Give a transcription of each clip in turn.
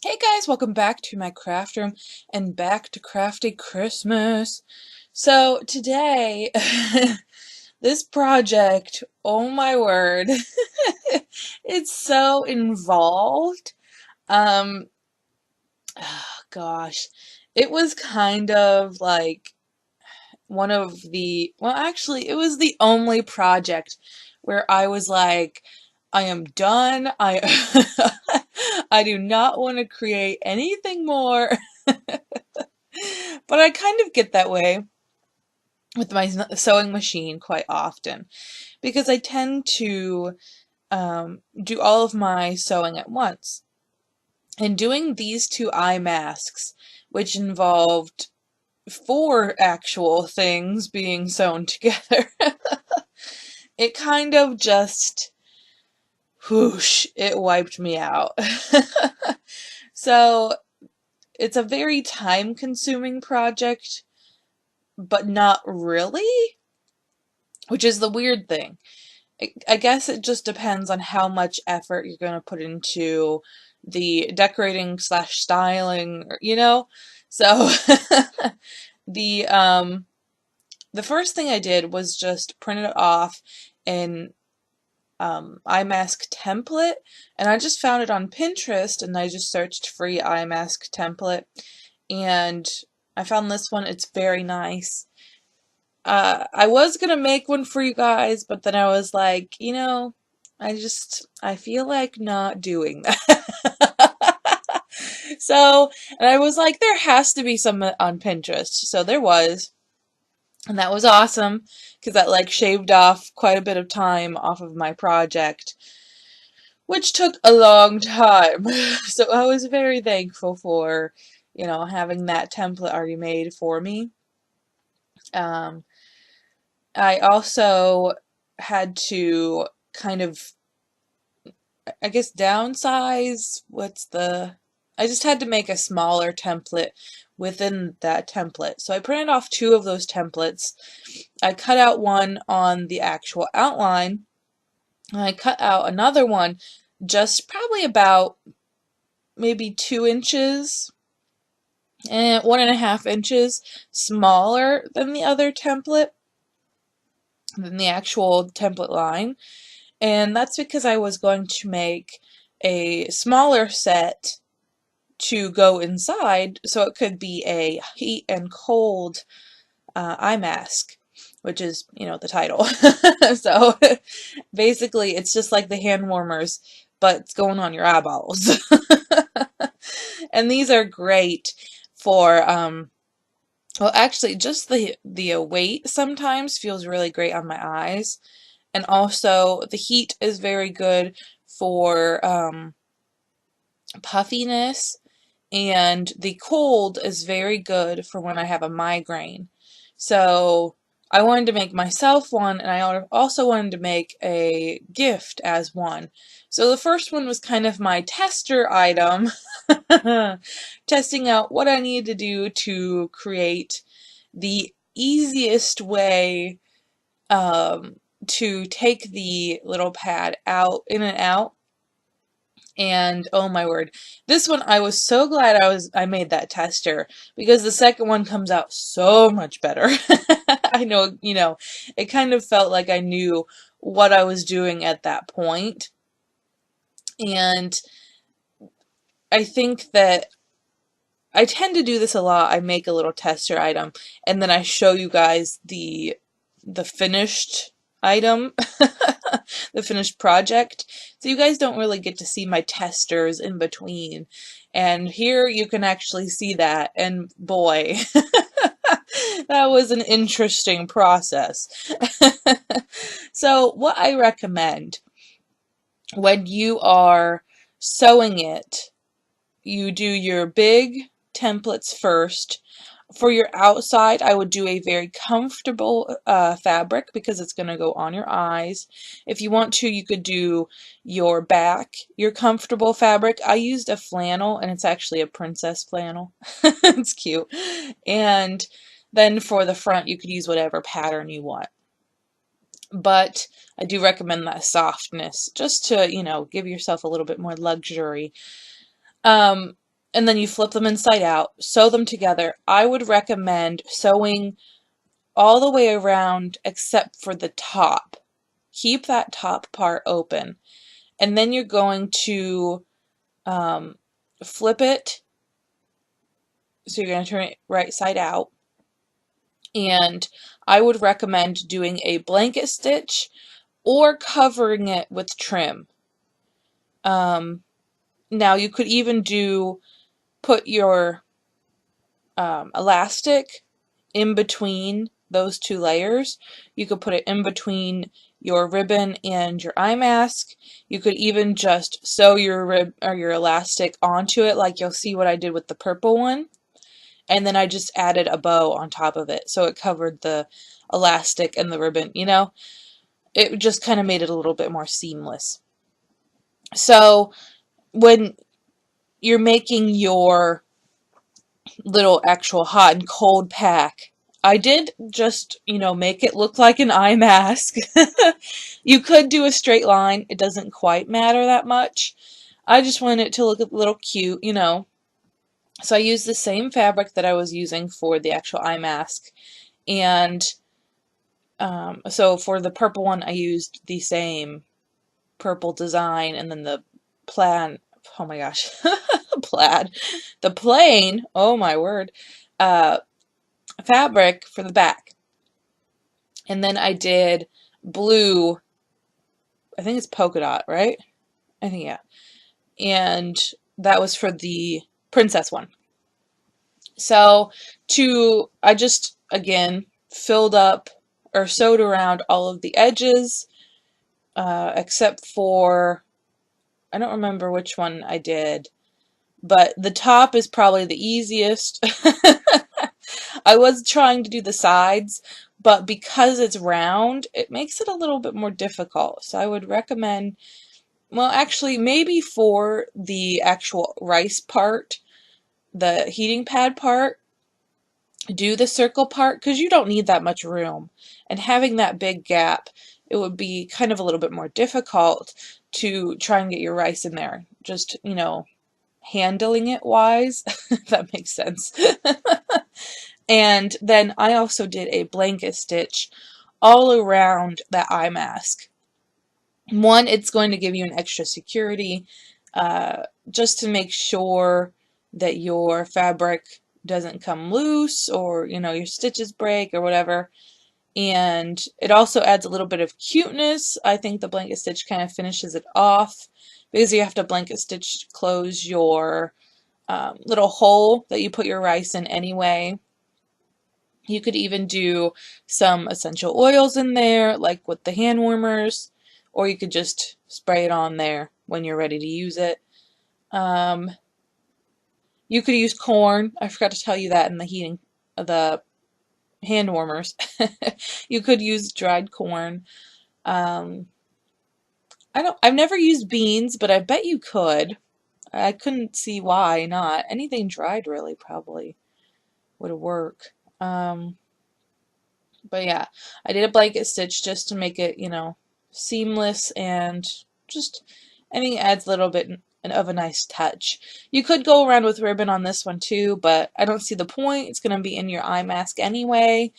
Hey guys, welcome back to my craft room and back to Crafty Christmas. So today, this project, oh my word, it's so involved. Um, Gosh, it was kind of like one of actually, it was the only project where I was like, I am done. I do not want to create anything more. But I kind of get that way with my sewing machine quite often because I tend to do all of my sewing at once. And doing these two eye masks, which involved four actual things being sewn together, it kind of just, whoosh, it wiped me out. So it's a very time-consuming project, but not really, which is the weird thing. I guess it just depends on how much effort you're going to put into the decorating slash styling, So the the first thing I did was just print it off in eye mask template, and I just found it on Pinterest, and I just searched free eye mask template, and I found this one. It's very nice. I was gonna make one for you guys, but then I was like, I feel like not doing that. So, and I was like, there has to be some on Pinterest. So there was, and that was awesome because that like shaved off quite a bit of time off of my project, which took a long time. So I was very thankful for, having that template already made for me. Um, I also had to kind of, I guess, downsize. I just had to make a smaller template within that template. So I printed off two of those templates. I cut out one on the actual outline, and I cut out another one just probably about maybe 2 inches and 1.5 inches smaller than the other template, than the actual template line. And that's because I was going to make a smaller set to go inside, so it could be a heat and cold eye mask, which is, the title. So basically, it's just like the hand warmers, but it's going on your eyeballs. And these are great for, well, actually, just the weight sometimes feels really great on my eyes. And also, the heat is very good for puffiness, and the cold is very good for when I have a migraine. So I wanted to make myself one, and I also wanted to make a gift as one. So the first one was kind of my tester item, testing out what I needed to do to create the easiest way to take the little pad out, in and out. And oh my word, this one I was so glad I made that tester, because the second one comes out so much better. I know, it kind of felt like I knew what I was doing at that point. And I think that I tend to do this a lot. I make a little tester item, and then I show you guys the finished item, the finished project. So you guys don't really get to see my testers in between. And here you can actually see that, and boy, that was an interesting process. So what I recommend when you are sewing it, you do your big templates first. For your outside, I would do a very comfortable fabric because it's going to go on your eyes. If you want to, you could do your back, your comfortable fabric. I used a flannel, and it's actually a princess flannel. It's cute. And then for the front, you could use whatever pattern you want. But I do recommend that softness just to, give yourself a little bit more luxury. and then you flip them inside out, sew them together. I would recommend sewing all the way around except for the top. Keep that top part open. And then you're going to flip it. So you're going to turn it right side out. And I would recommend doing a blanket stitch or covering it with trim. Now you could even put your elastic in between those two layers. You could put it in between your ribbon and your eye mask. You could even just sew your your elastic onto it, like you'll see what I did with the purple one. And then I just added a bow on top of it, so it covered the elastic and the ribbon, you know? It just kind of made it a little bit more seamless. So when you're making your little actual hot and cold pack, I did just, make it look like an eye mask. You could do a straight line. It doesn't quite matter that much. I just wanted it to look a little cute, So I used the same fabric that I was using for the actual eye mask. And so for the purple one, I used the same purple design, and then the plaid, oh my gosh, the plain, oh my word, fabric for the back. And then I did blue, I think it's polka dot, right? I think, yeah. And that was for the princess one. So I just, again, filled up or sewed around all of the edges, except for, I don't remember which one I did, but the top is probably the easiest. I was trying to do the sides, but because it's round, it makes it a little bit more difficult. So I would recommend, well, actually, maybe for the actual rice part, the heating pad part, do the circle part, because you don't need that much room. And having that big gap, it would be kind of a little bit more difficult to try and get your rice in there. Just, handling it wise, if that makes sense. And then I also did a blanket stitch all around that eye mask. One, it's going to give you an extra security, just to make sure that your fabric doesn't come loose, or your stitches break or whatever. And it also adds a little bit of cuteness. I think the blanket stitch kind of finishes it off, because you have to blanket stitch close your little hole that you put your rice in anyway. You could even do some essential oils in there, like with the hand warmers, or you could just spray it on there when you're ready to use it. You could use corn. I forgot to tell you that in the hand warmers. You could use dried corn. I've never used beans, but I bet you could. I couldn't see why not. Anything dried really probably would work. But yeah, I did a blanket stitch just to make it, seamless, and just, I think it adds a little bit of a nice touch. You could go around with ribbon on this one too, but I don't see the point. It's going to be in your eye mask anyway,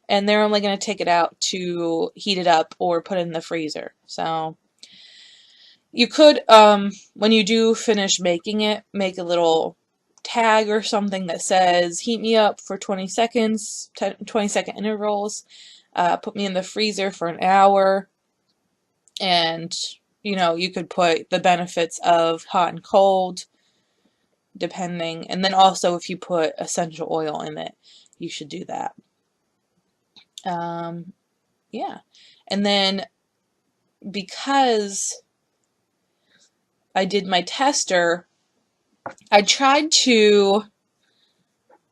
and they're only going to take it out to heat it up or put it in the freezer. So you could, when you do finish making it, make a little tag or something that says heat me up for 20 seconds, 20-second intervals, put me in the freezer for an hour, and you could put the benefits of hot and cold depending, and then also if you put essential oil in it, you should do that. Yeah, and then because I did my tester, I tried to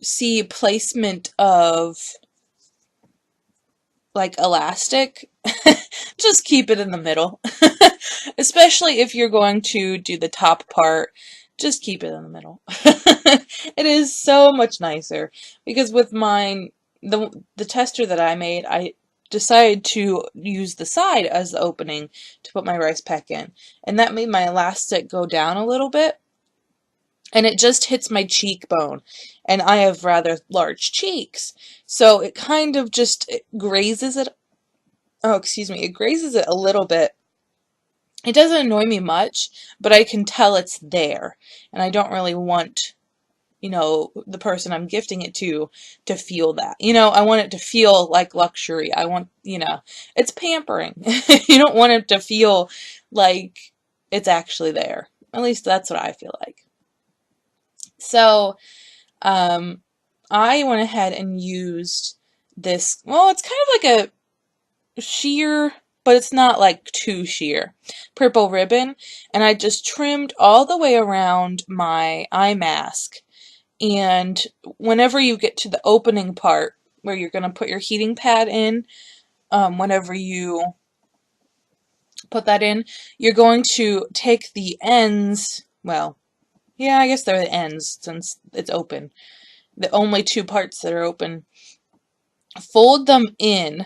see placement of like elastic. Just keep it in the middle. Especially if you're going to do the top part, just keep it in the middle. It is so much nicer, because with mine, the tester that I made, I decided to use the side as the opening to put my rice pack in, and that made my elastic go down a little bit. and it just hits my cheekbone, and I have rather large cheeks, so it kind of just grazes it. Oh, excuse me, it grazes it a little bit. It doesn't annoy me much, but I can tell it's there, and I don't really want, the person I'm gifting it to feel that. I want it to feel like luxury. I want, it's pampering. You don't want it to feel like it's actually there. At least that's what I feel like. So, I went ahead and used this, well, it's kind of like a sheer, but it's not like too sheer, purple ribbon, and I just trimmed all the way around my eye mask. And whenever you get to the opening part where you're going to put your heating pad in, whenever you put that in, you're going to take the ends, well, yeah, I guess they're the ends since it's open, the only two parts that are open, fold them in,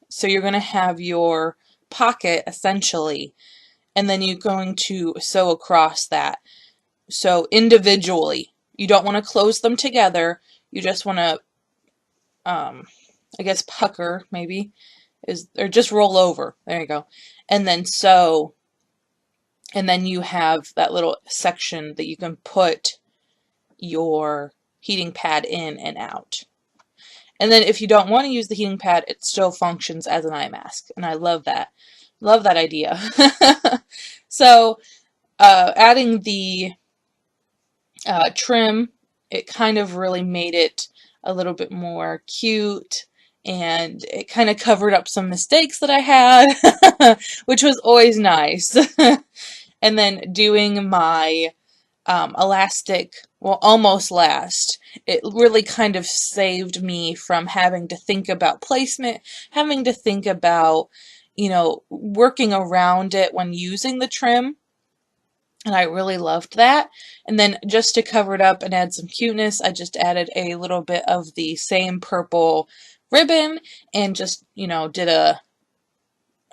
so you're going to have your pocket essentially, and then you're going to sew across that. So individually, you don't want to close them together, you just want to, I guess pucker maybe, or just roll over, there you go, and then sew, and then you have that little section that you can put your heating pad in and out. And then if you don't want to use the heating pad, it still functions as an eye mask. And I love that. Love that idea. So, adding the trim, it kind of really made it a little bit more cute. And it kind of covered up some mistakes that I had, which was always nice. And then doing my elastic, well, almost last, it really kind of saved me from having to think about placement, having to think about, working around it when using the trim. And I really loved that. And then just to cover it up and add some cuteness, I just added a little bit of the same purple ribbon and just, did a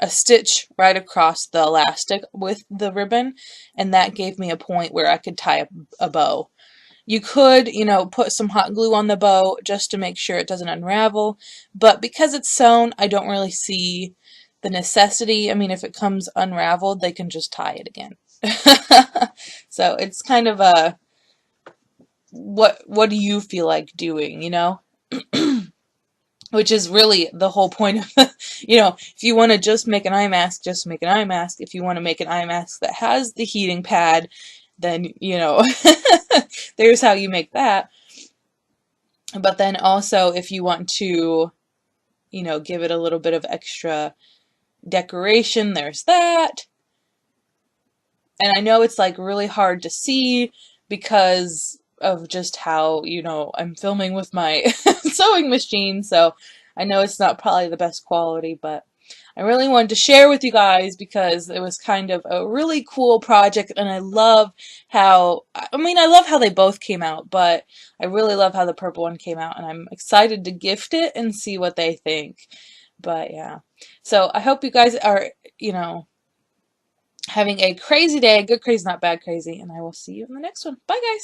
stitch right across the elastic with the ribbon, and that gave me a point where I could tie a bow. You could, put some hot glue on the bow just to make sure it doesn't unravel, but because it's sewn, I don't really see the necessity. I mean, if it comes unraveled, they can just tie it again. So it's kind of a, what do you feel like doing, Which is really the whole point of, if you want to just make an eye mask, just make an eye mask. If you want to make an eye mask that has the heating pad, then, there's how you make that. But then also, if you want to, give it a little bit of extra decoration, there's that. And I know it's like really hard to see because of just how, I'm filming with my sewing machine, so I know it's not probably the best quality, but I really wanted to share with you guys because it was kind of a really cool project, and I love how, I love how they both came out, but I really love how the purple one came out, and I'm excited to gift it and see what they think. But yeah, so I hope you guys are, having a crazy day, good crazy, not bad crazy, and I will see you in the next one. Bye, guys!